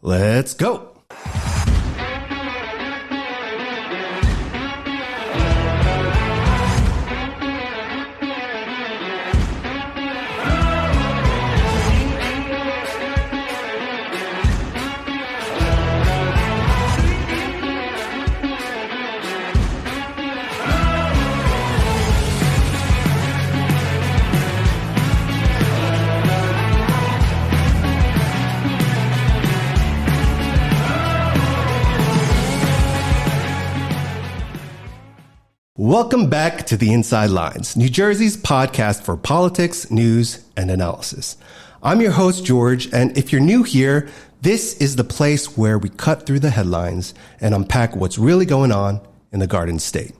Let's go. Welcome back to The Inside Lines, New Jersey's podcast for politics, news, and analysis. I'm your host, George, and if you're new here, this is the place where we cut through the headlines and unpack what's really going on in the Garden State.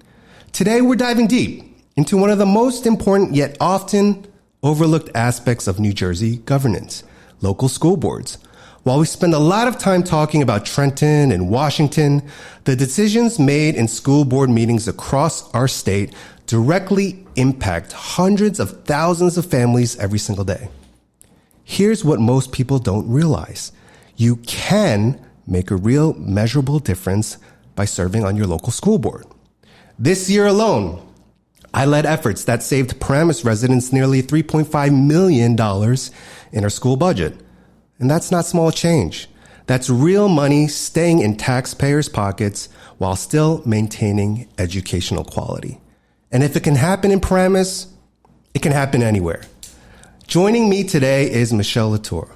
Today, we're diving deep into one of the most important yet often overlooked aspects of New Jersey governance, local school boards. While we spend a lot of time talking about Trenton and Washington, the decisions made in school board meetings across our state directly impact hundreds of thousands of families every single day. Here's what most people don't realize. You can make a real measurable difference by serving on your local school board. This year alone, I led efforts that saved Paramus residents nearly $3.5 million in our school budget. And that's not small change. That's real money staying in taxpayers' pockets while still maintaining educational quality. And if it can happen in Paramus, it can happen anywhere. Joining me today is Michele LaTour,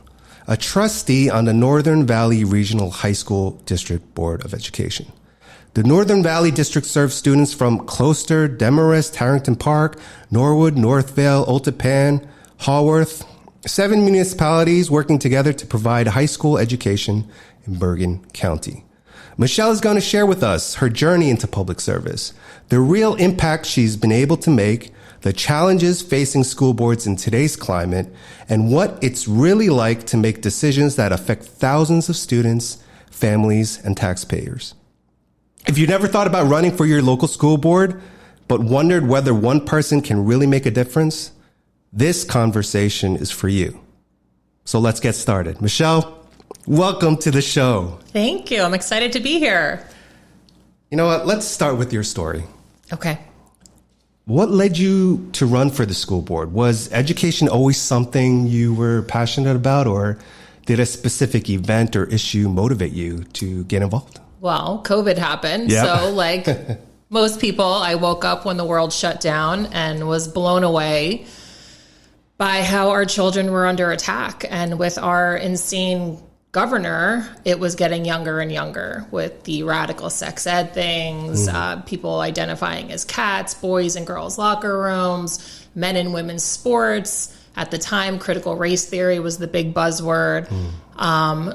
a trustee on the Northern Valley Regional High School District Board of Education. The Northern Valley District serves students from Closter, Demarest, Harrington Park, Norwood, Northvale, Otapan, Haworth, 7 municipalities working together to provide high school education in Bergen County. Michele is going to share with us her journey into public service, the real impact she's been able to make, the challenges facing school boards in today's climate, and what it's really like to make decisions that affect thousands of students, families, and taxpayers. If you never thought about running for your local school board, but wondered whether one person can really make a difference, this conversation is for you. So let's get started. Michele, welcome to the show. Thank you. I'm excited to be here. You know what? Let's start with your story. Okay. What led you to run for the school board? Was education always something you were passionate about, or did a specific event or issue motivate you to get involved? Well, COVID happened. Yep. So like most people, I woke up when the world shut down and was blown away by how our children were under attack. And with our insane governor, it was getting younger and younger with the radical sex ed things, people identifying as cats, boys and girls locker rooms, men and women's sports. At the time, critical race theory was the big buzzword.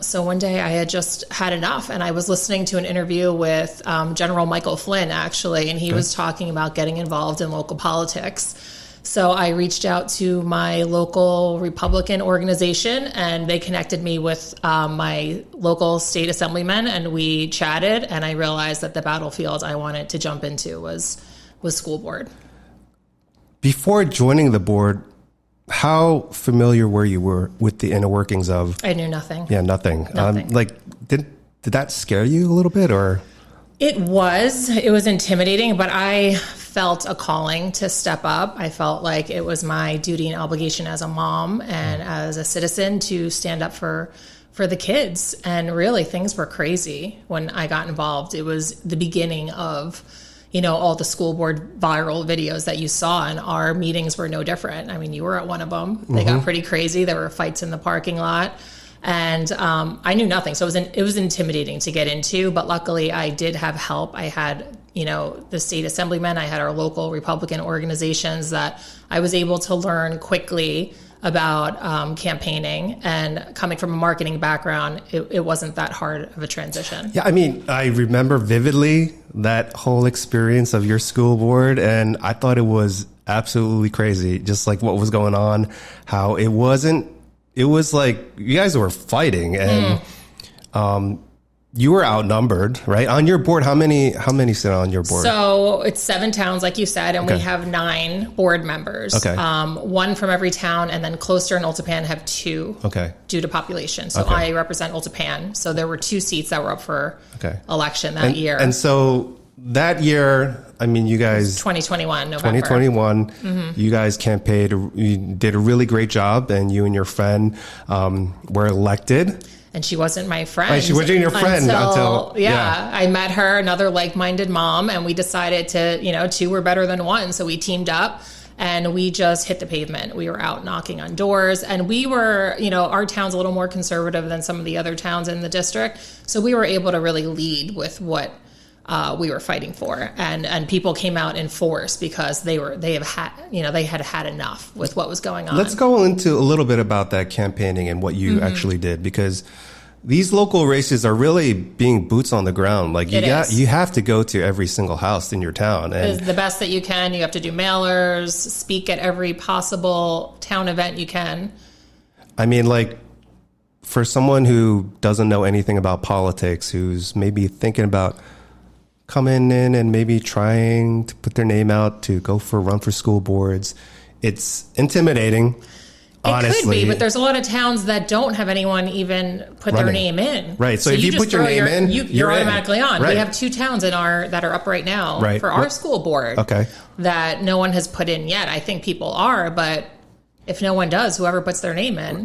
So one day I had just had enough, and I was listening to an interview with General Michael Flynn, actually, and he was talking about getting involved in local politics. So I reached out to my local Republican organization, and they connected me with my local state assemblyman, and we chatted, and I realized that the battlefield I wanted to jump into was school board. Before joining the board, how familiar were you with the inner workings of? I knew nothing. Yeah, nothing. Did that scare you a little bit, or? It was intimidating, but I felt a calling to step up. I felt like it was my duty and obligation as a mom and as a citizen to stand up for the kids. And really, things were crazy when I got involved. It was the beginning of, all the school board viral videos that you saw, and our meetings were no different. I mean, you were at one of them. They got pretty crazy. There were fights in the parking lot. And I knew nothing. So it was intimidating to get into, but luckily I did have help. I had, the state assemblyman, I had our local Republican organizations that I was able to learn quickly about campaigning, and coming from a marketing background, it wasn't that hard of a transition. Yeah, I mean, I remember vividly that whole experience of your school board, and I thought it was absolutely crazy, just like what was going on, how it was like you guys were fighting, and you were outnumbered, right? On your board, how many sit on your board? So it's 7 towns, like you said, and Okay. we have 9 board members. Okay. 1 from every town, and then Closter and Ultapan have 2 Okay. due to population. So Okay. I represent Ultapan. So there were 2 seats that were up for Okay. election that year. And so that year, I mean, you guys, 2021, November. 2021, you guys campaigned, you did a really great job, and you and your friend were elected. And she wasn't my friend. Right, she wasn't your friend until I met her, another like-minded mom, and we decided to, 2 were better than 1. So we teamed up and we just hit the pavement. We were out knocking on doors, and we were, our town's a little more conservative than some of the other towns in the district. So we were able to really lead with what we were fighting for, and people came out in force because they had had enough with what was going on. Let's go into a little bit about that campaigning and what you actually did, because these local races are really being boots on the ground. Like you have to go to every single house in your town, and It's the best that you can. You have to do mailers, speak at every possible town event you can. I mean, like, for someone who doesn't know anything about politics, who's maybe thinking about coming in and maybe trying to put their name out to go for a run for school boards, it's intimidating. Honestly. It could be, but there's a lot of towns that don't have anyone even put their name in. Right. So if you put your name in, you're automatically on. Right. We have 2 towns that are up right now for our school board that no one has put in yet. I think people are, but if no one does, whoever puts their name in,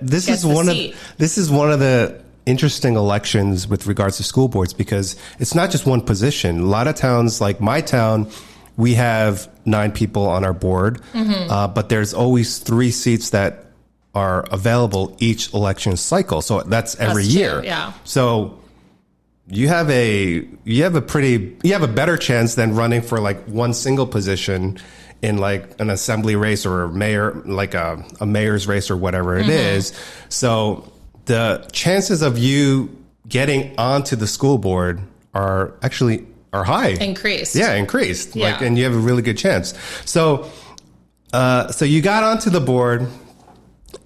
this is one of the interesting elections with regards to school boards, because it's not just one position. A lot of towns, like my town, we have 9 people on our board, but there's always 3 seats that are available each election cycle. So that's every year. Yeah. So you have a better chance than running for like one single position in like an assembly race or a mayor, like a mayor's race or whatever it is. So the chances of you getting onto the school board are high. Increased. Yeah, increased. Yeah. And you have a really good chance. So you got onto the board,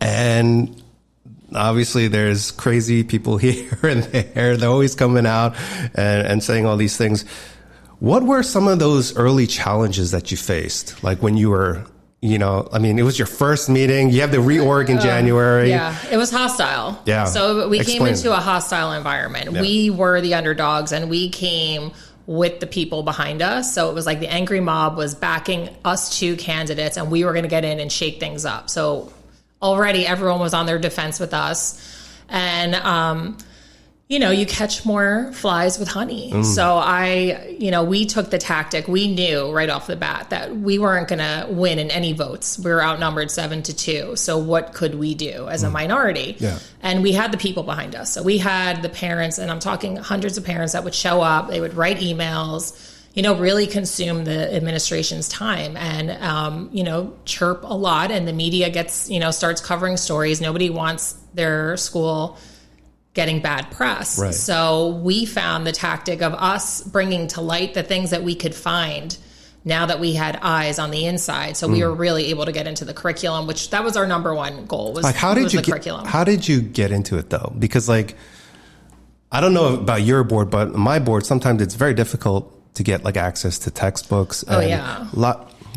and obviously there's crazy people here and there. They're always coming out and saying all these things. What were some of those early challenges that you faced? Like when you were, it was your first meeting. You have the reorg in January. Yeah, it was hostile. Yeah. So we came into a hostile environment. Yeah. We were the underdogs, and we came with the people behind us. So it was like the angry mob was backing us 2 candidates, and we were going to get in and shake things up. So already everyone was on their defense with us. And, you catch more flies with honey. So we took the tactic. We knew right off the bat that we weren't going to win in any votes. We were outnumbered 7-2. So what could we do as a minority? Yeah. And we had the people behind us. So we had the parents, and I'm talking hundreds of parents that would show up. They would write emails, really consume the administration's time and, chirp a lot. And the media gets, starts covering stories. Nobody wants their school getting bad press. Right. So we found the tactic of us bringing to light the things that we could find now that we had eyes on the inside. So we were really able to get into the curriculum, which that was our number one goal was, like, curriculum. How did you get into it though? Because like, I don't know about your board, but my board, sometimes it's very difficult to get like access to textbooks. Oh, yeah.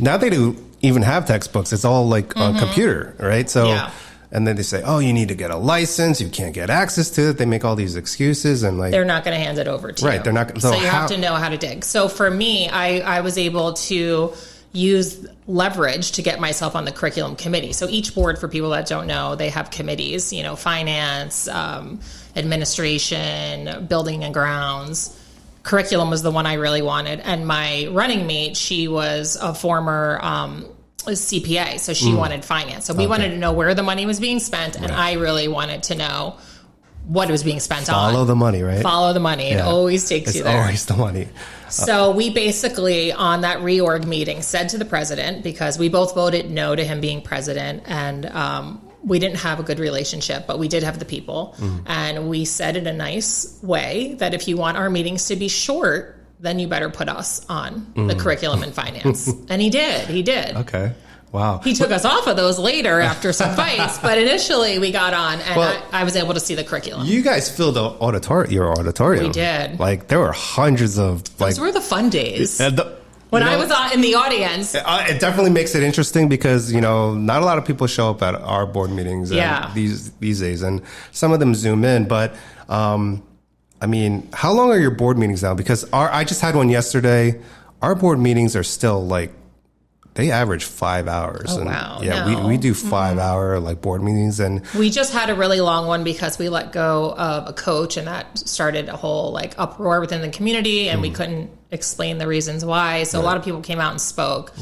Now they do even have textbooks. It's all like on computer, right? So, yeah. And then they say, oh, you need to get a license. You can't get access to it. They make all these excuses, and like, they're not going to hand it over to you. Right. They're not. So you have to know how to dig. So for me, I was able to use leverage to get myself on the curriculum committee. So each board, for people that don't know, they have committees, finance, administration, building and grounds. Curriculum was the one I really wanted. And my running mate, she was a former CPA, so she wanted finance. So we wanted to know where the money was being spent, and I really wanted to know what it was being spent on. Follow the money, right? Follow the money. It always takes you there. It's always the money. So we basically, on that reorg meeting, said to the president, because we both voted no to him being president, and we didn't have a good relationship, but we did have the people. And we said in a nice way that if you want our meetings to be short, then you better put us on the curriculum and finance. And he did. Okay. Wow. He took us off of those later after some fights, but initially we got on, and I was able to see the curriculum. You guys filled your auditorium. We did. Like, there were hundreds of... Those were the fun days. When I was in the audience. It definitely makes it interesting because, not a lot of people show up at our board meetings these days, and some of them Zoom in. But, how long are your board meetings now? Because I just had one yesterday. Our board meetings are still they average 5 hours. Oh, and wow. Yeah, No. we do 5 hour board meetings. And we just had a really long one because we let go of a coach, and that started a whole uproar within the community, and we couldn't explain the reasons why. So a lot of people came out and spoke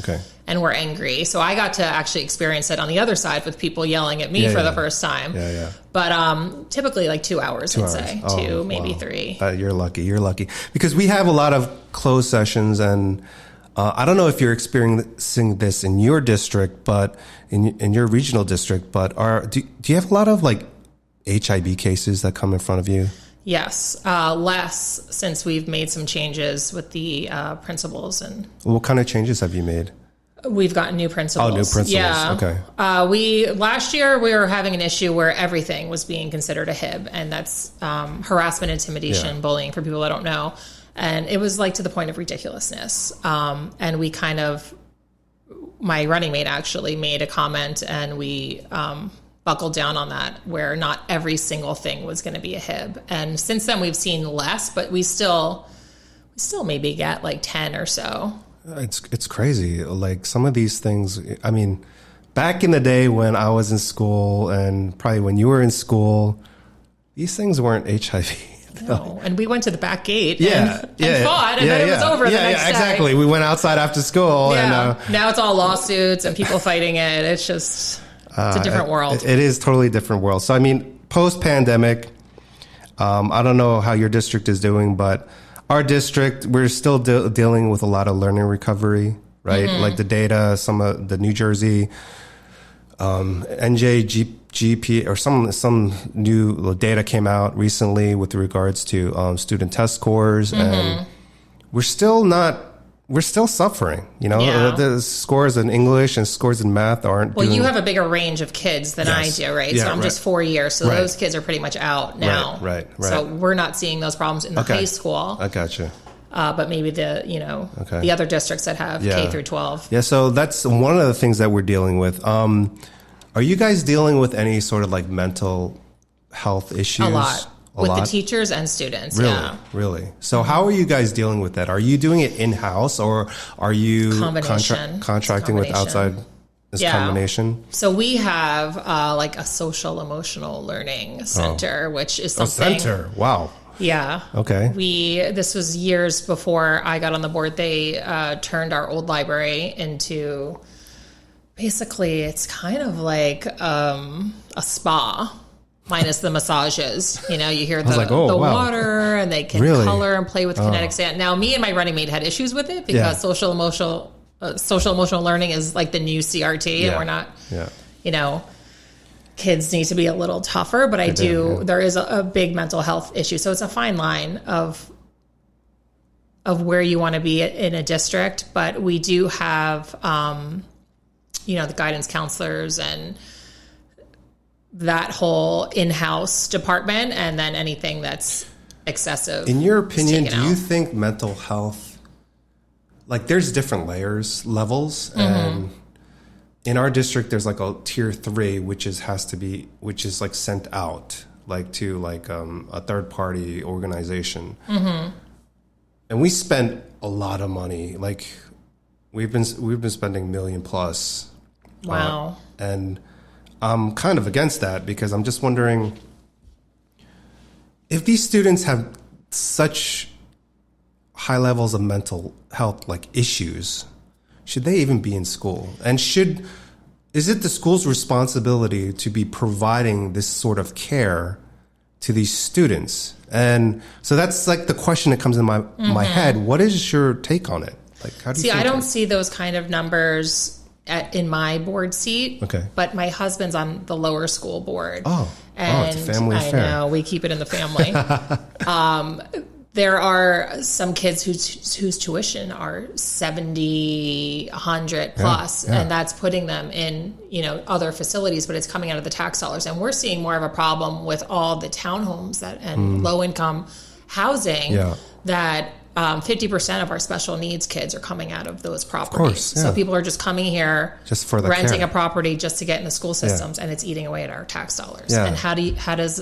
and were angry. So I got to actually experience it on the other side with people yelling at me for the first time. Yeah. But typically 2 hours, I'd say. Two, maybe three. You're lucky. Because we have a lot of closed sessions, and I don't know if you're experiencing this in your district, but in your regional district, but do you have a lot of HIV cases that come in front of you? Yes, less since we've made some changes with the principals. And what kind of changes have you made? We've gotten new principals. Oh, new principals. Yeah. Okay. Last year we were having an issue where everything was being considered a HIB, and that's harassment, intimidation, bullying for people that don't know. And it was to the point of ridiculousness. And we my running mate actually made a comment, and we buckled down on that, where not every single thing was going to be a HIB. And since then we've seen less, but we still maybe get 10 or so. It's crazy. Some of these things, back in the day when I was in school, and probably when you were in school, these things weren't HIV. No, and we went to the back gate and fought, and then it was over the next day. Exactly. We went outside after school. Yeah. And now it's all lawsuits and people fighting it. It's just, it's a different world. It is totally different world. So, post-pandemic, I don't know how your district is doing, but our district, we're still dealing with a lot of learning recovery, right? Mm-hmm. The data, some of the New Jersey NJGP or some new data came out recently with regards to student test scores, and we're still suffering. The scores in English and scores in math aren't. Well, you have a bigger range of kids than I do, right? Yeah, so I'm just 4 years, so those kids are pretty much out now. Right. So we're not seeing those problems in the high school. I gotcha. But maybe the other districts that have K through 12. Yeah, so that's one of the things that we're dealing with. Are you guys dealing with any sort of mental health issues? A lot. With the teachers and students, Really? So how are you guys dealing with that? Are you doing it in-house, or are you contracting with outside? Combination? So we have a social emotional learning center, which is something... A center? Wow. Yeah. Okay. This was years before I got on the board. They turned our old library into... Basically, it's kind of like a spa, minus the massages. You hear the water, and they can color and play with kinetic sand. Now, me and my running mate had issues with it because social emotional learning is the new CRT, and we're not, kids need to be a little tougher. But there is a big mental health issue, so it's a fine line of where you want to be in a district. But we do have. The guidance counselors and that whole in-house department, and then anything that's excessive. In your opinion, do you think mental health, there's different levels, and in our district, there's a tier 3, which is sent out to a third party organization, and we spend a lot of money. We've been spending $1 million plus. Wow. And I'm kind of against that because I'm just wondering if these students have such high levels of mental health issues, should they even be in school? And is it the school's responsibility to be providing this sort of care to these students? And so that's the question that comes in my head. What is your take on it? How do you I don't see those kind of numbers in my board seat. Okay. But my husband's on the lower school board. It's a family affair. I know, we keep it in the family. there are some kids whose tuition are 70, 100 plus, and that's putting them in, other facilities, but it's coming out of the tax dollars. And we're seeing more of a problem with all the townhomes and low income housing that 50% of our special needs kids are coming out of those properties. Of course, So people are just coming here, just for the renting care. a property just to get in the school systems, and it's eating away at our tax dollars. Yeah. And how does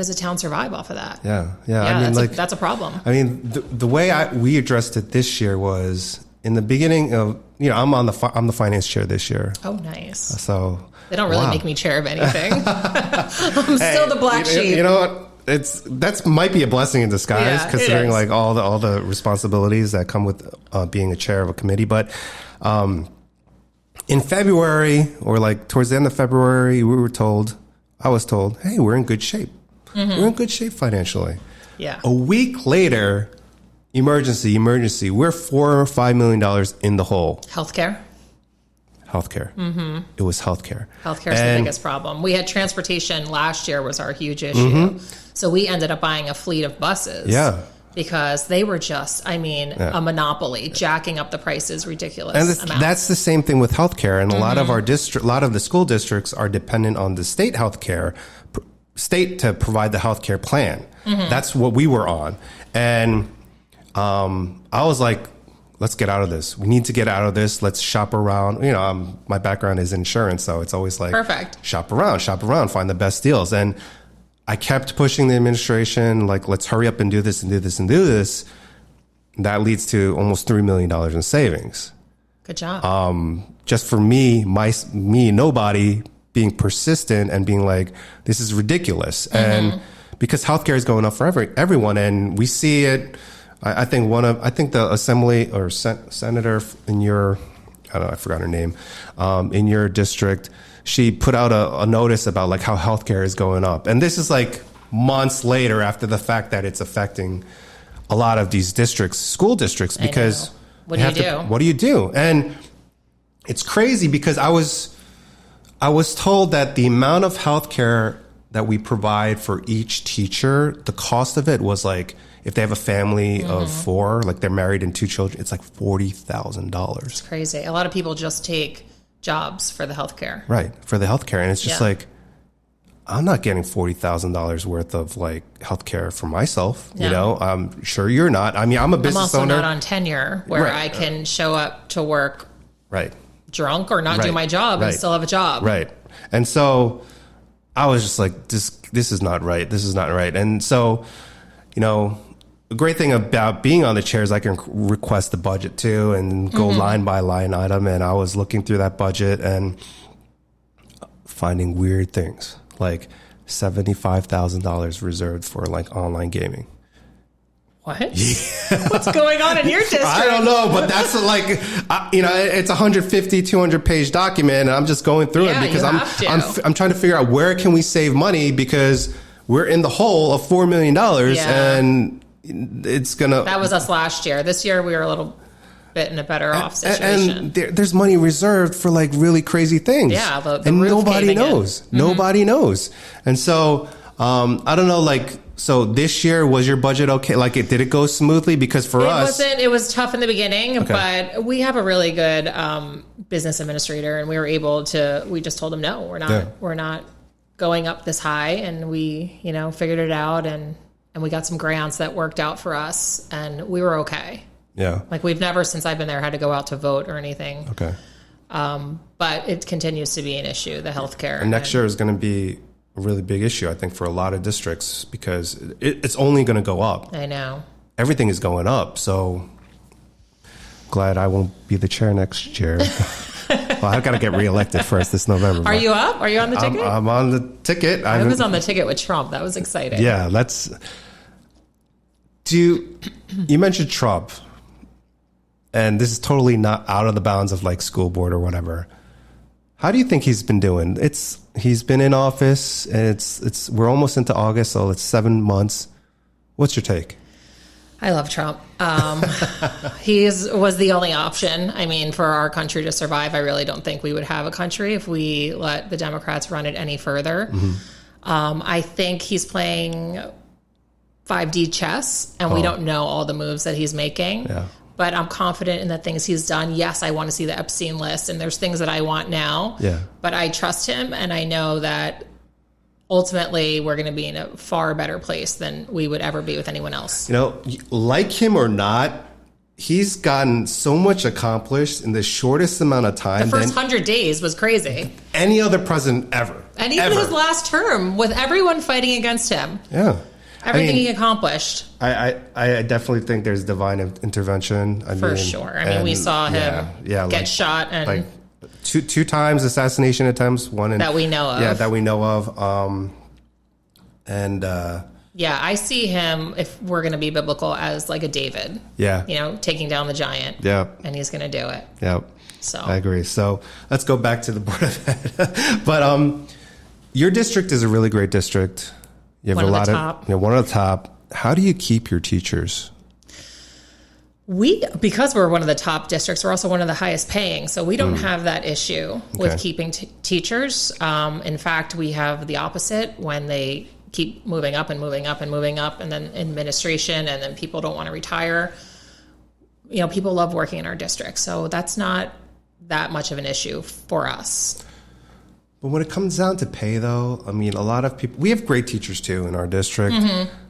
a town survive off of that? Yeah. I mean, that's a problem. I mean, the way we addressed it this year was in the beginning of, I'm the finance chair this year. Oh, nice. So they don't really make me chair of anything. I'm still the black sheep. You know what? That might be a blessing in disguise, considering like all the responsibilities that come with being a chair of a committee. But in February, or like towards the end of February, I was told, hey, we're in good shape. We're in good shape financially. Yeah. A week later, emergency. We're $4 or $5 million in the hole. Healthcare. It was healthcare. Healthcare is the biggest problem. We had transportation last year was our huge issue. So we ended up buying a fleet of buses. Yeah. Because they were just, a monopoly, jacking up the prices ridiculous amounts. That's the same thing with healthcare. And a lot of the school districts are dependent on the state to provide the healthcare plan. That's what we were on. And I was like, let's get out of this. We need to get out of this. Let's shop around. My background is insurance, so it's always like, perfect. Shop around, find the best deals. And I kept pushing the administration, like, let's hurry up and do this and do this and do this. That leads to almost $3 million in savings. Good job. Just for me, nobody being persistent and being like, this is ridiculous. And because healthcare is going up for everyone, and we see it. I think the assembly or senator in your, I forgot her name, in your district, she put out a notice about like how healthcare is going up. And this is like months later after the fact that it's affecting a lot of these school districts, because what do you do? And it's crazy because I was told that the amount of healthcare that we provide for each teacher, the cost of it was like, if they have a family of 4, like they're married and 2 children, it's like $40,000. It's crazy. A lot of people just take jobs for the healthcare. Right, for the healthcare. And it's just like, I'm not getting $40,000 worth of like healthcare for myself. I'm sure you're not. I mean, I'm a business owner. I'm also not on tenure where I can show up to work drunk or not do my job and still have a job. Right. And so I was just like, this is not right. This is not right. And so, the great thing about being on the chair is I can request the budget too and go line by line item. And I was looking through that budget and finding weird things like $75,000 reserved for like online gaming. What? Yeah. What's going on in your district? I don't know, but that's like, it's a 150, 200 page document, and I'm just going through it because I'm trying to figure out where can we save money, because we're in the hole of $4 million and it's gonna. That was us last year. This year we were a little bit in a better off situation. And there's money reserved for like really crazy things. Yeah, the and roof nobody knows. Nobody knows. And so I don't know, like. So this year, was your budget okay? Like, did it go smoothly? Because for us, it was tough in the beginning, but we have a really good business administrator, and we were able to. We just told him no, we're not going up this high, and we figured it out, and we got some grants that worked out for us, and we were okay. Yeah, like we've never since I've been there had to go out to vote or anything. Okay, but it continues to be an issue. The healthcare, and next year is going to be a really big issue, I think, for a lot of districts, because it's only going to go up. I know. Everything is going up. So glad I won't be the chair next year. Well, I've got to get reelected first this November. Are you up? Are you on the ticket? I'm on the ticket. I was on the ticket with Trump. That was exciting. Yeah, you mentioned Trump, and this is totally not out of the bounds of like school board or whatever. How do you think he's been doing? He's been in office, and we're almost into August, so it's 7 months. What's your take? I love Trump. He was the only option. I mean, for our country to survive, I really don't think we would have a country if we let the Democrats run it any further. I think he's playing 5D chess, and we don't know all the moves that he's making. Yeah. But I'm confident in the things he's done. Yes, I want to see the Epstein list, and there's things that I want now. Yeah. But I trust him, and I know that ultimately we're going to be in a far better place than we would ever be with anyone else. Like him or not, he's gotten so much accomplished in the shortest amount of time. The first 100 days was crazy. Any other president ever. And even his last term, with everyone fighting against him. Yeah. Everything he accomplished. I definitely think there's divine intervention. For sure. I mean, we saw him get shot and like two times assassination attempts. One that we know of. Yeah, that we know of. Yeah, I see him, if we're going to be biblical, as like a David. Yeah. Taking down the giant. Yeah. And he's going to do it. Yeah. So I agree. So let's go back to the Board of Ed. But your district is a really great district. You have one of the top. How do you keep your teachers? Because we're one of the top districts, we're also one of the highest paying. So we don't have that issue with keeping teachers. In fact, we have the opposite when they keep moving up and moving up and moving up, and then administration, and then people don't want to retire. People love working in our district. So that's not that much of an issue for us. But when it comes down to pay, though, I mean, a lot of people, we have great teachers too in our district,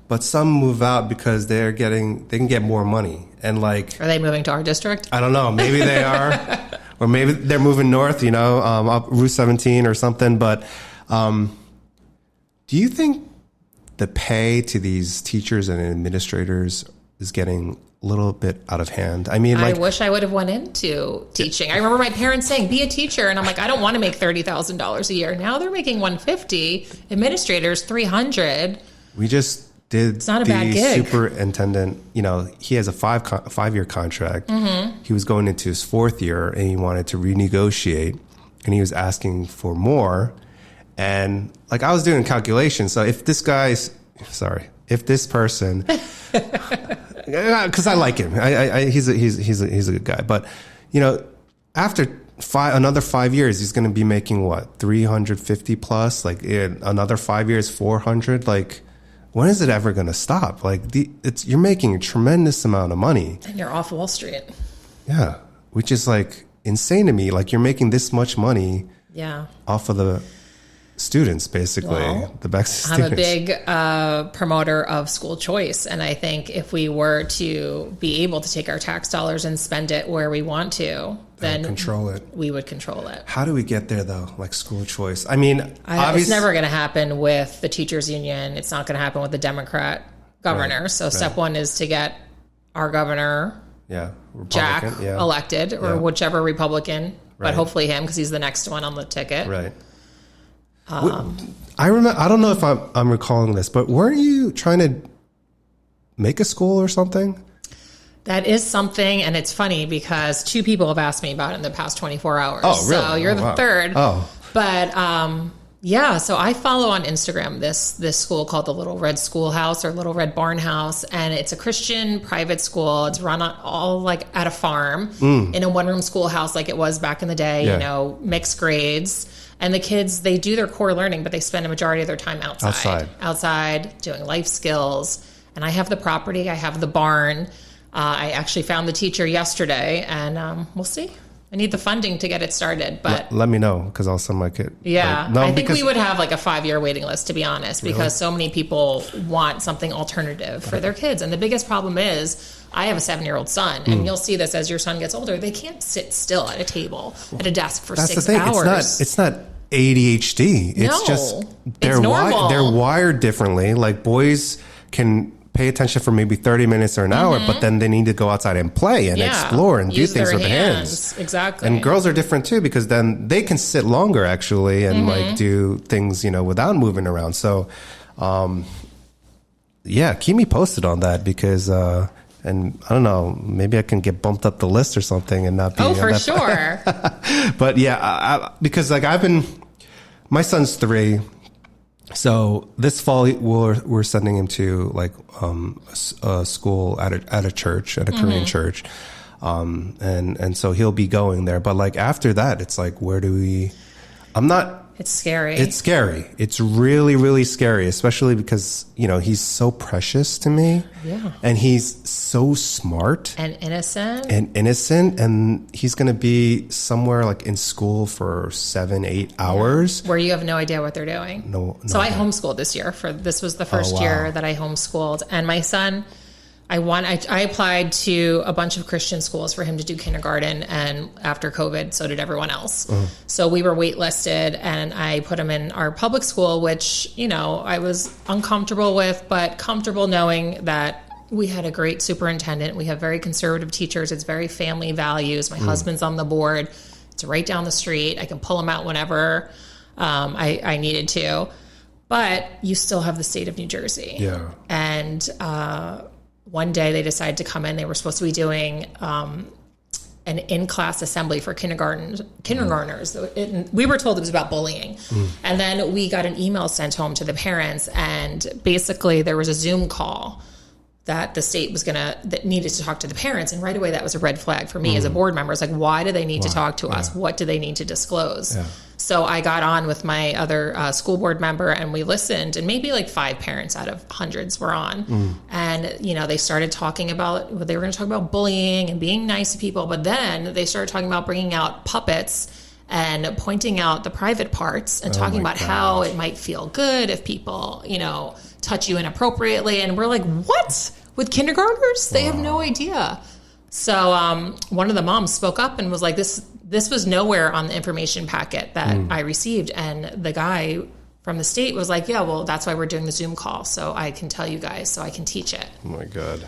but some move out because they can get more money. And like, are they moving to our district? I don't know. Maybe they are, or maybe they're moving north, up Route 17 or something. But do you think the pay to these teachers and administrators is getting a little bit out of hand? I mean, I wish I would have went into teaching. I remember my parents saying, be a teacher. And I'm like, I don't want to make $30,000 a year. Now they're making $150,000, administrators $300,000. We just did it's not a bad gig. Superintendent, he has a 5-year contract. He was going into his 4th year and he wanted to renegotiate and he was asking for more. And like, I was doing calculations. So if this person, because I like him, he's a good guy. But after another 5 years, he's going to be making what, 350 plus? Like another 5 years, 400. Like, when is it ever going to stop? Like you're making a tremendous amount of money, and you're off Wall Street. Yeah, which is like insane to me. Like you're making this much money. Yeah. Off of the students, basically. Well, the best students. I'm a big promoter of school choice, and I think if we were to be able to take our tax dollars and spend it where we want to, then control it. We would control it. How do we get there, though? Like school choice. I mean, it's never going to happen with the teachers union. It's not going to happen with the Democrat governor. Right. So step one is to get our governor, Jack, elected, or whichever Republican, but hopefully him, because he's the next one on the ticket. Right. I remember. I don't know if I'm recalling this, but weren't you trying to make a school or something? That is something, and it's funny because 2 people have asked me about it in the past 24 hours. Oh, really? So you're the third. Oh. But so I follow on Instagram this school called the Little Red Schoolhouse or Little Red Barn House, and it's a Christian private school. It's run all like at a farm in a one-room schoolhouse like it was back in the day. Mixed grades. And the kids, they do their core learning, but they spend a majority of their time outside doing life skills. And I have the property. I have the barn. I actually found the teacher yesterday, and we'll see. I need the funding to get it started, but let me know because I'll send my kid. Yeah, I think we would have like a 5-year waiting list, to be honest, because so many people want something alternative for their kids. And the biggest problem is I have a 7-year-old son, and you'll see this as your son gets older. They can't sit still at a table, at a desk for 6 hours. It's not ADHD. It's just they're wired differently. Like boys can pay attention for maybe 30 minutes or an hour, but then they need to go outside and play and explore and do things with their hands. Exactly. And girls are different too, because then they can sit longer actually and like do things, without moving around. So, keep me posted on that because, and I don't know, maybe I can get bumped up the list or something and not be. Oh, for sure. But because like my son's 3. So this fall we're sending him to like a school at a church, at a Korean church, and so he'll be going there. But like after that, it's like where do we? I'm not It's scary. It's scary. It's really, really scary, especially because, he's so precious to me. Yeah. And he's so smart. And innocent. And he's going to be somewhere like in school for 7-8 hours. Where you have no idea what they're doing. No. So I homeschooled this year. This was the first year that I homeschooled. And my son, I applied to a bunch of Christian schools for him to do kindergarten, and after COVID, so did everyone else. So we were waitlisted, and I put him in our public school, which, I was uncomfortable with, but comfortable knowing that we had a great superintendent. We have very conservative teachers. It's very family values. My husband's on the board. It's right down the street. I can pull him out whenever I needed to. But you still have the state of New Jersey. Yeah. And one day they decided to come in. They were supposed to be doing an in-class assembly for kindergartners. We were told it was about bullying. And then we got an email sent home to the parents, and basically there was a Zoom call that the state that needed to talk to the parents. And right away, that was a red flag for me as a board member. It's like, why do they need to talk to us? What do they need to disclose? Yeah. So I got on with my other school board member, and we listened, and maybe like 5 parents out of hundreds were on. And, they started talking about, they were going to talk about bullying and being nice to people. But then they started talking about bringing out puppets and pointing out the private parts and talking about how it might feel good if people, touch you inappropriately. And we're like, what? With kindergartners? They have no idea. So one of the moms spoke up and was like, this was nowhere on the information packet that I received. And the guy from the state was like, yeah, well, that's why we're doing the Zoom call. So I can tell you guys, so I can teach it. Oh my God.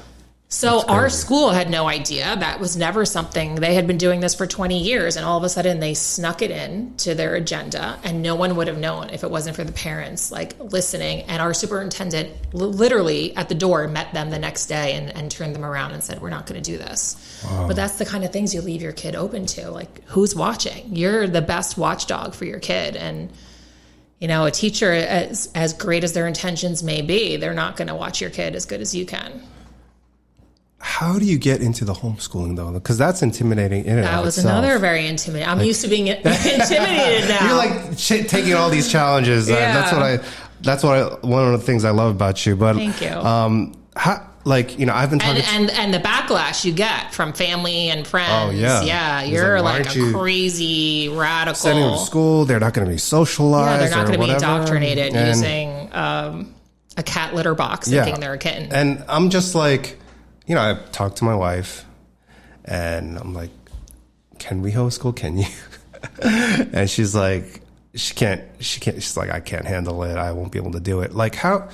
So our school had no idea. That was never something. They had been doing this for 20 years, and all of a sudden they snuck it in to their agenda, and no one would have known if it wasn't for the parents listening. And our superintendent literally at the door met them the next day and turned them around and said, we're not going to do this. Wow. But that's the kind of things you leave your kid open to. Like, who's watching? You're the best watchdog for your kid. And a teacher, as great as their intentions may be, they're not going to watch your kid as good as you can. How do you get into the homeschooling, though? Because that's intimidating in and of itself. That was another very intimidating. I'm used to being intimidated now. You're like taking all these challenges. Yeah. That's one of the things I love about you. But thank you. I've been talking and the backlash you get from family and friends. Oh yeah, yeah. You're like a crazy radical. Sending them to school, they're not going to be socialized. Yeah, they're not going to be indoctrinated using a cat litter box thinking they're a kitten. And I'm just like, I talked to my wife, and I'm like, "Can we homeschool? Can you?" And she's like, "She can't." She's like, "I can't handle it. I won't be able to do it." Like, how?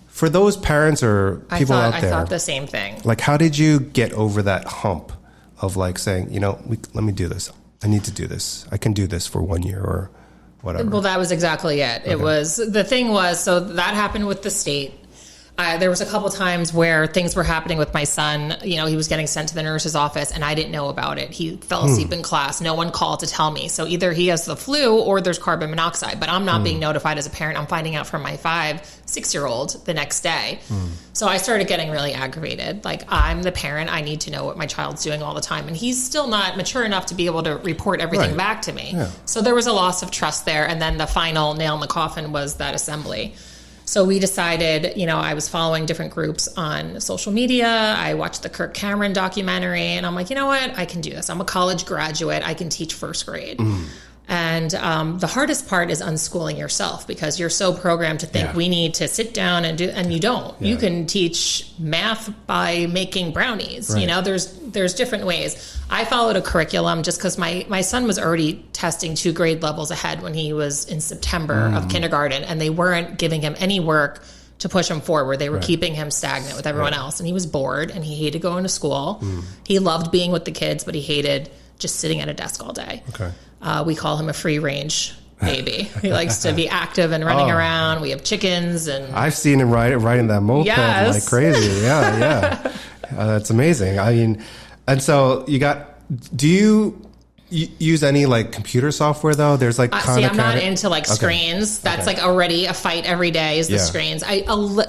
For those parents or people out there, I thought the same thing. Like, how did you get over that hump of like saying, let me do this. I need to do this. I can do this for 1 year or whatever. Well, that was exactly it. Okay. So that happened with the state. There was a couple times where things were happening with my son. He was getting sent to the nurse's office, and I didn't know about it. He fell asleep in class. No one called to tell me. So either he has the flu or there's carbon monoxide. But I'm not being notified as a parent. I'm finding out from my 5-6-year-old the next day. So I started getting really aggravated. Like, I'm the parent. I need to know what my child's doing all the time. And he's still not mature enough to be able to report everything back to me. Yeah. So there was a loss of trust there. And then the final nail in the coffin was that assembly. So we decided, I was following different groups on social media. I watched the Kirk Cameron documentary, and I'm like, you know what? I can do this. I'm a college graduate. I can teach first grade. And the hardest part is unschooling yourself, because you're so programmed to think we need to sit down and do, and you don't. Yeah. You can teach math by making brownies. Right. There's different ways. I followed a curriculum just because my son was already testing 2 grade levels ahead when he was in September of kindergarten, and they weren't giving him any work to push him forward. They were keeping him stagnant with everyone else, and he was bored, and he hated going to school. He loved being with the kids, but he hated just sitting at a desk all day. Okay. We call him a free range baby. He likes to be active and running around. We have chickens, and I've seen him riding that moped like crazy. Yeah. That's amazing. I mean, and so use any like computer software though? There's like see, I'm not into like screens. That's like already a fight every day is the screens.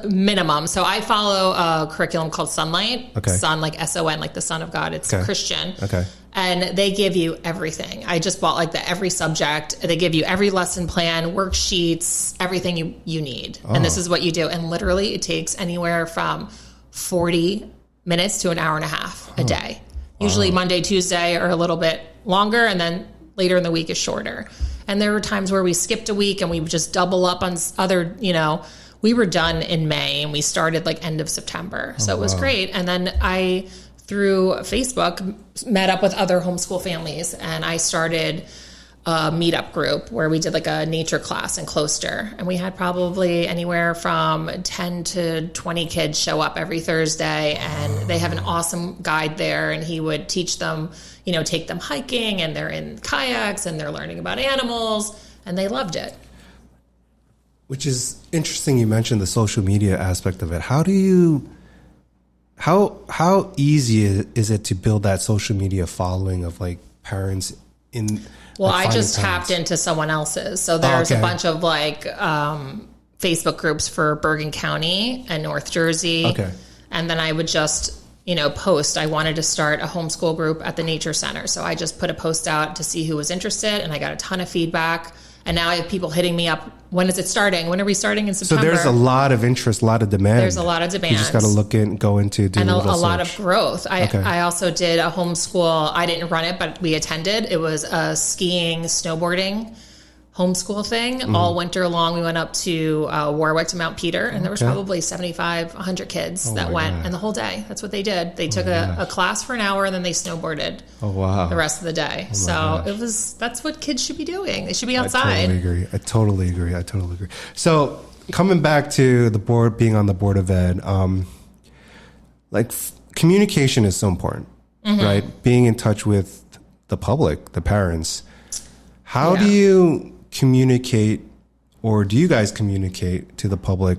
Minimum. So I follow a curriculum called Sunlight. Sun, like SON, like the Son of God. It's Christian. And they give you everything. I just bought like every subject. They give you every lesson plan, worksheets, everything you need. And this is what you do. And literally it takes anywhere from 40 minutes to an hour and a half a day. Usually Monday, Tuesday are a little bit longer, and then later in the week is shorter. And there were times where we skipped a week and we would just double up on other, we were done in May and we started like end of September. So it was great. And then I, through Facebook, met up with other homeschool families, and I started a meetup group where we did like a nature class in Closter, and we had probably anywhere from 10 to 20 kids show up every Thursday, and they have an awesome guide there, and he would teach them, take them hiking, and they're in kayaks and they're learning about animals, and they loved it. Which is interesting. You mentioned the social media aspect of it. How easy is it to build that social media following of like parents in? Well, I just tapped into someone else's. So there's a bunch of like Facebook groups for Bergen County and North Jersey. And then I would just, post. I wanted to start a homeschool group at the Nature Center. So I just put a post out to see who was interested, and I got a ton of feedback. And now I have people hitting me up. When is it starting? When are we starting in September? So there's a lot of interest, a lot of demand. There's a lot of demand. You just got to go into doing and a lot of growth. I also did a homeschool. I didn't run it, but we attended. It was a skiing, snowboarding homeschool thing. All winter long, we went up to Warwick to Mount Peter, and there was probably 75, 100 kids that went, and the whole day. That's what they did. They took a class for an hour, and then they snowboarded the rest of the day. That's what kids should be doing. They should be outside. I totally agree. So coming back to the board, being on the Board of Ed, communication is so important, right? Being in touch with the public, the parents. How do you communicate, or do you guys communicate to the public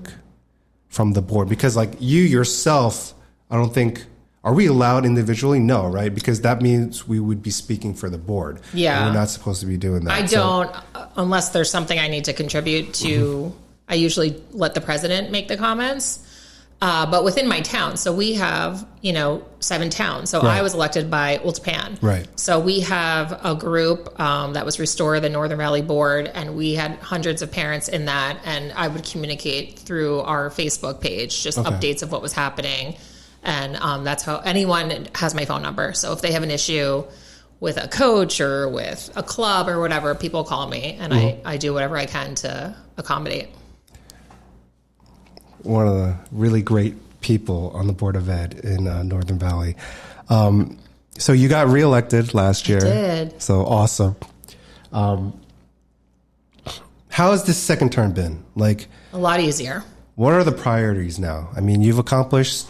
from the board? Because like you yourself, I don't think, are we allowed individually? No, right? Because that means we would be speaking for the board. Yeah. And we're not supposed to be doing that. I don't, unless there's something I need to contribute to. I usually let the president make the comments. But within my town, so we have, 7 towns. So I was elected by Ultpan. Right. So we have a group that was Restore the Northern Valley Board, and we had hundreds of parents in that, and I would communicate through our Facebook page, just updates of what was happening. And that's how anyone has my phone number. So if they have an issue with a coach or with a club or whatever, people call me, and I do whatever I can to accommodate. One of the really great people on the Board of Ed in Northern Valley. So you got reelected last year. I did. So awesome. How has this second term been? Like a lot easier. What are the priorities now? I mean, you've accomplished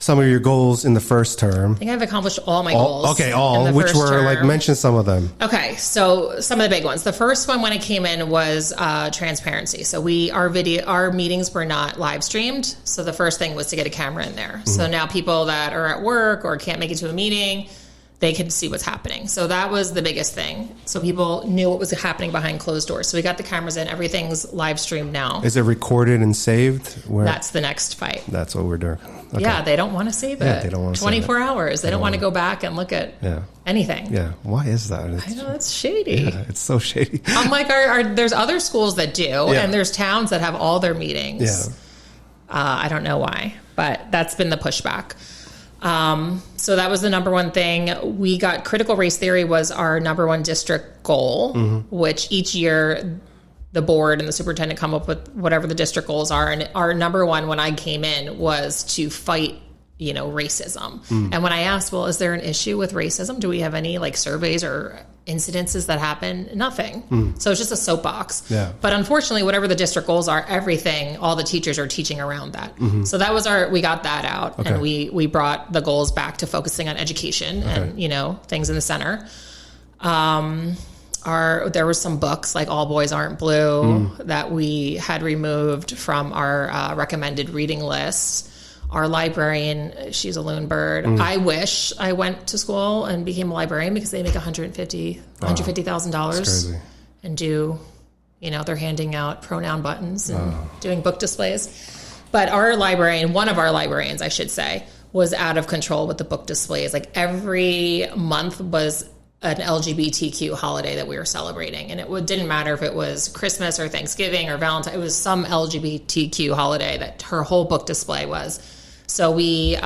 some of your goals in the first term. I think I've accomplished all my goals. Okay, all, which were term. Like, mention some of them. Okay, so some of the big ones. The first one when I came in was transparency. So our meetings were not live streamed. So the first thing was to get a camera in there. So now people that are at work or can't make it to a meeting, they could see what's happening. So that was the biggest thing. So people knew what was happening behind closed doors. So we got the cameras in. Everything's live streamed now. Is it recorded and saved? That's the next fight. That's what we're doing. Okay. Yeah, they don't want to save it. Yeah, they don't want to 24 hours. They don't want to go back and look at anything. Yeah. Why is that? I know, it's shady. Yeah, it's so shady. I'm like, there's other schools that do, and there's towns that have all their meetings. Yeah. I don't know why, but that's been the pushback. So that was the number one thing. We got critical race theory was our number one district goal, which each year the board and the superintendent come up with whatever the district goals are. And our number one when I came in was to fight, racism. And when I asked, well, is there an issue with racism? Do we have any like surveys or incidences that happen? Nothing. So it's just a soapbox. Yeah. But unfortunately, whatever the district goals are, all the teachers are teaching around that. So that was we got that out, and we brought the goals back to focusing on education and, things in the center. There were some books like All Boys Aren't Blue that we had removed from our recommended reading list. Our librarian, she's a lone bird. I wish I went to school and became a librarian because they make $150,000 and do, they're handing out pronoun buttons and doing book displays. But our librarian, one of our librarians, I should say, was out of control with the book displays. Like every month was an LGBTQ holiday that we were celebrating. And it didn't matter if it was Christmas or Thanksgiving or Valentine. It was some LGBTQ holiday that her whole book display was. So we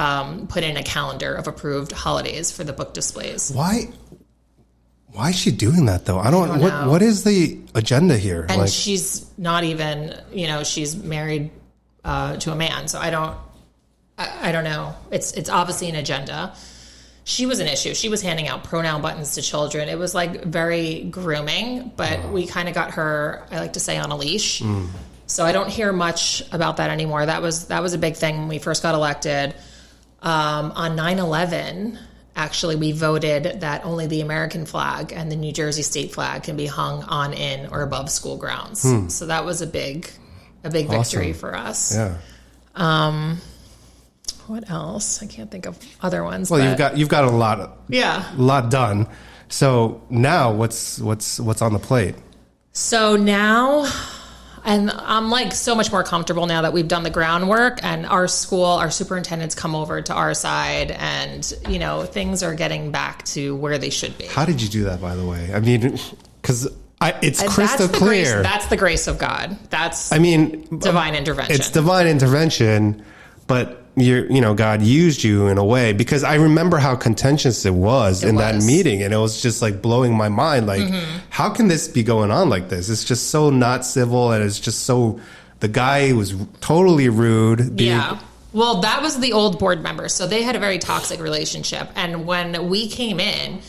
put in a calendar of approved holidays for the book displays. Why is she doing that, though? I don't know. What is the agenda here? And she's not even, she's married to a man. So I don't know. It's obviously an agenda. She was an issue. She was handing out pronoun buttons to children. It was like very grooming, but we kind of got her, I like to say, on a leash. So I don't hear much about that anymore. That was a big thing when we first got elected. On 9/11, actually, we voted that only the American flag and the New Jersey state flag can be hung on, in, or above school grounds. So that was a big victory for us. Yeah. What else? I can't think of other ones. Well, you've got a lot done. So now what's on the plate? So now, and I'm like so much more comfortable now that we've done the groundwork, and our superintendents come over to our side, and things are getting back to where they should be. How did you do that, by the way? I mean, because it's crystal clear. That's the grace of God. Divine intervention. It's divine intervention, but God used you in a way, because I remember how contentious it was that meeting, and it was just like blowing my mind. Like, how can this be going on like this? It's just so not civil, and it's just so, the guy was totally rude. Yeah. Well, that was the old board members. So they had a very toxic relationship. And when we came in,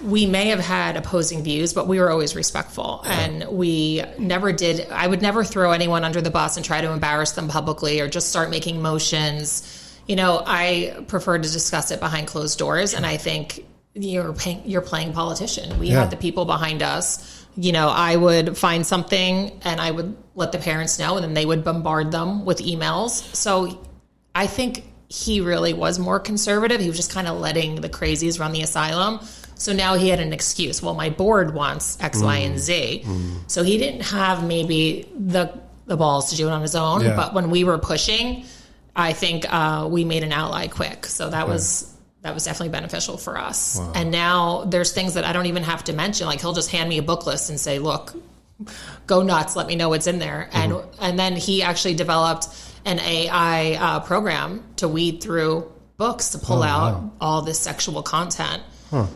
we may have had opposing views, but we were always respectful. And I would never throw anyone under the bus and try to embarrass them publicly or just start making motions. I prefer to discuss it behind closed doors. And I think you're playing politician. We had the people behind us. I would find something and I would let the parents know, and then they would bombard them with emails. So I think he really was more conservative. He was just kind of letting the crazies run the asylum. So now he had an excuse. Well, my board wants X, Y, and Z. So he didn't have maybe the balls to do it on his own. Yeah. But when we were pushing, I think we made an ally quick. So that was definitely beneficial for us. Wow. And now there's things that I don't even have to mention. Like, he'll just hand me a book list and say, look, go nuts. Let me know what's in there. And then he actually developed an AI program to weed through books to pull out all this sexual content.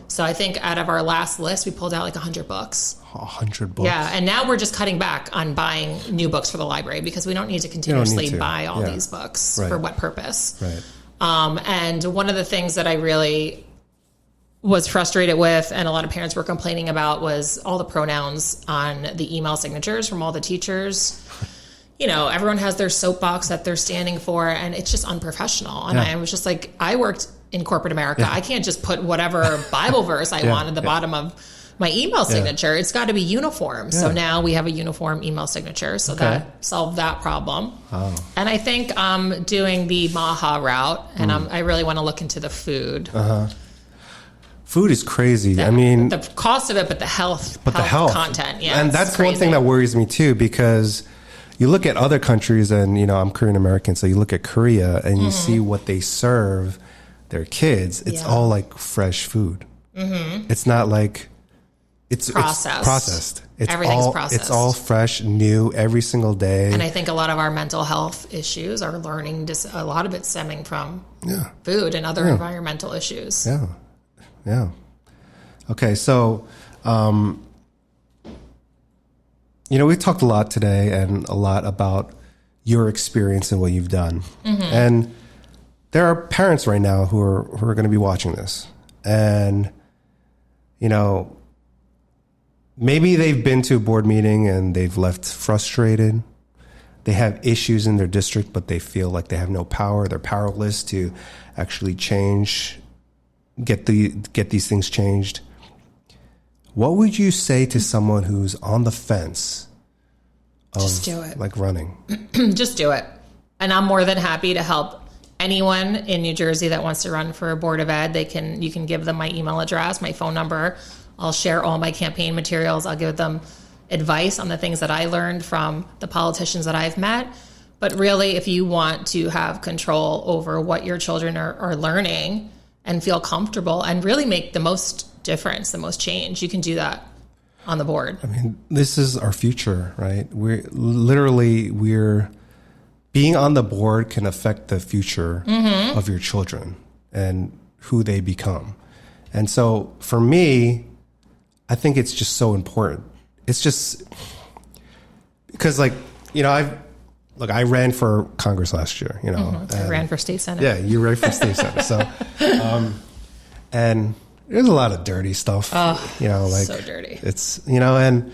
So I think out of our last list, we pulled out like 100 books. 100 books. Yeah, and now we're just cutting back on buying new books for the library because we don't need to continuously buy all these books. For what purpose? Right. And one of the things that I really was frustrated with, and a lot of parents were complaining about, was all the pronouns on the email signatures from all the teachers. Everyone has their soapbox that they're standing for, and it's just unprofessional. And I was just like, I worked in corporate America. I can't just put whatever Bible verse I want at the bottom of my email signature. It's got to be uniform. So now we have a uniform email signature. So that solved that problem. Oh. And I think I'm doing the Maha route, and I really want to look into the food. Food is crazy. The cost of it, but the health content. Yeah, and that's one thing that worries me too, because you look at other countries, and I'm Korean American, so you look at Korea and you see what they serve their kids. It's all like fresh food. It's not like it's processed. Everything's processed. It's all fresh, new every single day. And I think a lot of our mental health issues are a lot of it stemming from food and other environmental issues. Yeah. Okay, so we talked a lot today, and a lot about your experience and what you've done. And there are parents right now who are going to be watching this, and maybe they've been to a board meeting and they've left frustrated. They have issues in their district, but they feel like they have no power. They're powerless to actually get these things changed. What would you say to someone who's on the fence of, just do it, like, running? Just do it. And I'm more than happy to help anyone in New Jersey that wants to run for a board of ed. You can give them my email address, my phone number. I'll share all my campaign materials. I'll give them advice on the things that I learned from the politicians that I've met. But really, if you want to have control over what your children are learning and feel comfortable and really make the most difference, the most change, you can do that on the board. I mean, this is our future, right? We're being on the board can affect the future of your children and who they become. And so for me, I think it's just so important. It's just because, like, you know, I ran for Congress last year, you know. I ran for state senate. Yeah, you ran for state senate. So, and there's a lot of dirty stuff, you know, like so dirty. It's, you know, and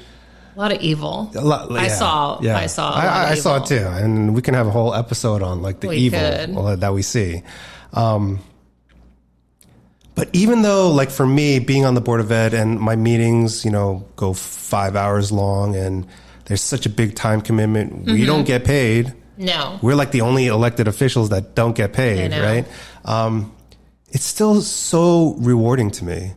a lot of evil. I saw it too. And we can have a whole episode on like the evil that we see. But even though, like, for me, being on the Board of Ed and my meetings, you know, go 5 hours long and there's such a big time commitment, we don't get paid. No. We're like the only elected officials that don't get paid, right? It's still so rewarding to me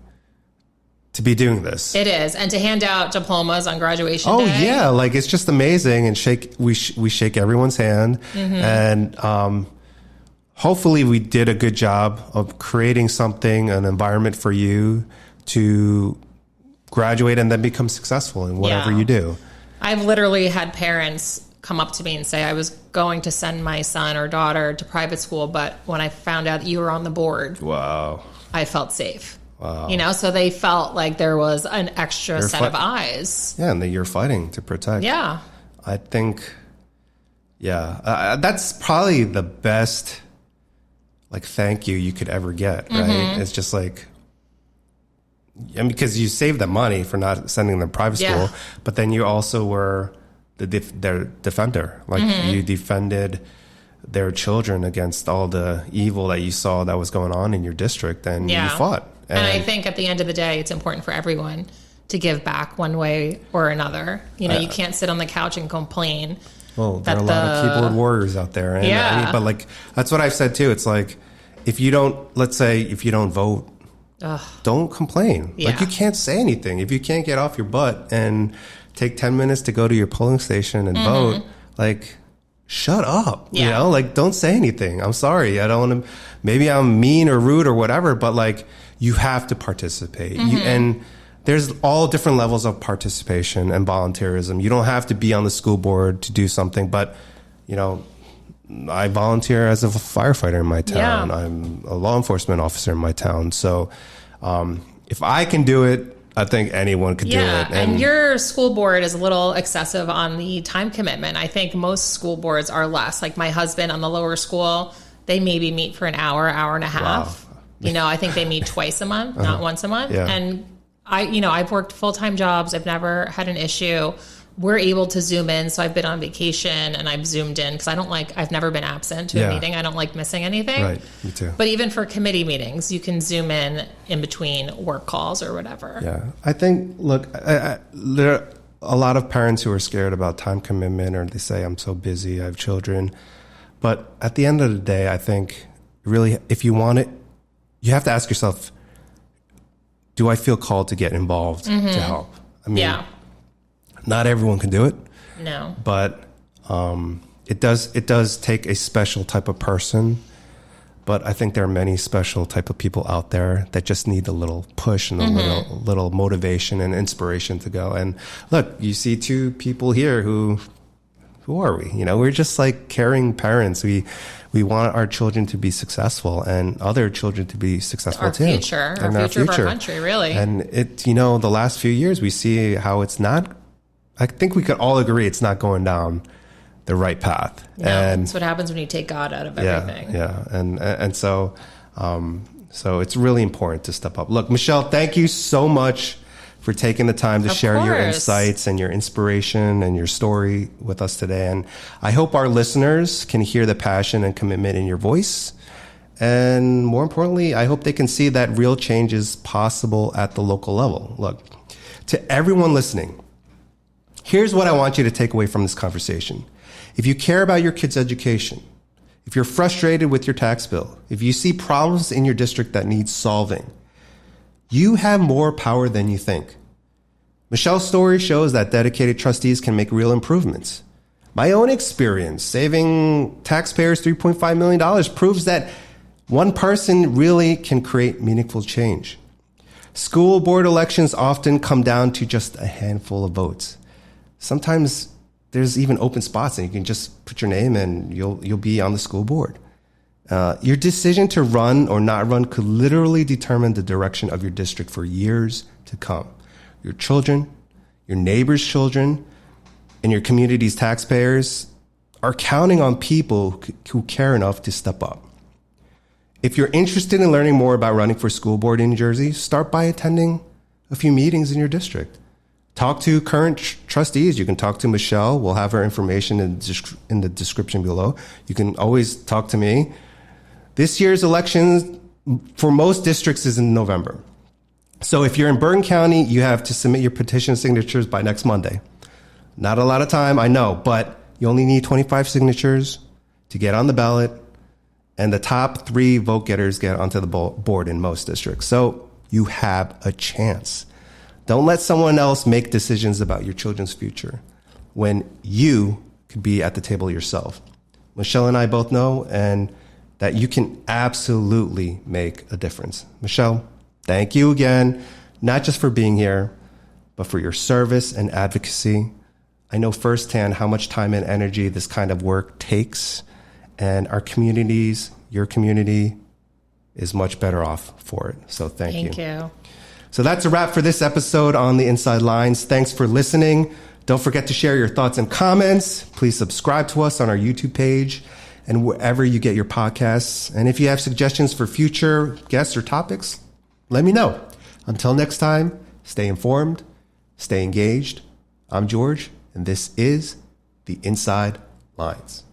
to be doing this. It is. And to hand out diplomas on graduation day. Oh, day. yeah. Like, it's just amazing. And we shake everyone's hand. And hopefully we did a good job of creating something, an environment for you to graduate and then become successful in whatever you do. I've literally had parents come up to me and say, I was going to send my son or daughter to private school, but when I found out that you were on the board, I felt safe. Wow. You know, so they felt like there was an extra set of eyes. Yeah, and that you're fighting to protect. Yeah. I think, that's probably the best, like, thank you could ever get, right? It's just like, and because you saved them money for not sending them to private school, but then you also were their defender. Like, you defended their children against all the evil that you saw that was going on in your district, and you fought. And I think at the end of the day, it's important for everyone to give back one way or another. You know, you can't sit on the couch and complain. Well, there are a lot of keyboard warriors out there. And but, like, that's what I've said too. It's like, if you don't vote, don't complain. Like, you can't say anything. If you can't get off your butt and take 10 minutes to go to your polling station and vote, like, shut up. You know, like, don't say anything. I'm sorry. I don't want to, maybe I'm mean or rude or whatever, but, like, you have to participate. And there's all different levels of participation and volunteerism. You don't have to be on the school board to do something, but, you know, I volunteer as a firefighter in my town. I'm a law enforcement officer in my town. So if I can do it, I think anyone could do it. And your school board is a little excessive on the time commitment. I think most school boards are less. Like, my husband on the lower school, they maybe meet for an hour and a half. Wow. You know, I think they meet twice a month, not once a month. And I've worked full-time jobs. I've never had an issue. We're able to Zoom in. So I've been on vacation and I've Zoomed in because I've never been absent to a meeting. I don't like missing anything. Right, me too. But even for committee meetings, you can Zoom in between work calls or whatever. Yeah. I think, look, there are a lot of parents who are scared about time commitment, or they say, I'm so busy, I have children. But at the end of the day, I think really, if you want it, you have to ask yourself, do I feel called to get involved to help? I mean, not everyone can do it. No. But it does take a special type of person. But I think there are many special type of people out there that just need a little push and a little motivation and inspiration to go. And look, you see two people here who are we? You know, we're just like caring parents. We want our children to be successful and other children to be successful too. Our future of our country, really. And the last few years we see how it's not, I think we could all agree it's not going down the right path. No, and that's what happens when you take God out of everything. Yeah. And so it's really important to step up. Look, Michele, thank you so much for taking the time to share your insights and your inspiration and your story with us today. And I hope our listeners can hear the passion and commitment in your voice. And more importantly, I hope they can see that real change is possible at the local level. Look, to everyone listening, here's what I want you to take away from this conversation. If you care about your kids' education, if you're frustrated with your tax bill, if you see problems in your district that need solving, you have more power than you think. Michelle's story shows that dedicated trustees can make real improvements. My own experience saving taxpayers $3.5 million proves that one person really can create meaningful change. School board elections often come down to just a handful of votes. Sometimes there's even open spots and you can just put your name and you'll be on the school board. Your decision to run or not run could literally determine the direction of your district for years to come. Your children, your neighbors' children, and your community's taxpayers are counting on people who care enough to step up. If you're interested in learning more about running for school board in New Jersey, start by attending a few meetings in your district. Talk to current trustees. You can talk to Michelle. We'll have her information in the description below. You can always talk to me. This year's election for most districts is in November. So if you're in Bergen County, you have to submit your petition signatures by next Monday. Not a lot of time, I know, but you only need 25 signatures to get on the ballot. And the top 3 vote getters get onto the board in most districts. So you have a chance. Don't let someone else make decisions about your children's future when you could be at the table yourself. Michelle and I both know and that you can absolutely make a difference. Michelle, thank you again, not just for being here, but for your service and advocacy. I know firsthand how much time and energy this kind of work takes. And our communities, your community, is much better off for it. So thank you. Thank you. So that's a wrap for this episode on the Inside Lines. Thanks for listening. Don't forget to share your thoughts and comments. Please subscribe to us on our YouTube page and wherever you get your podcasts. And if you have suggestions for future guests or topics, let me know. Until next time, stay informed, stay engaged. I'm George, and this is the Inside Lines.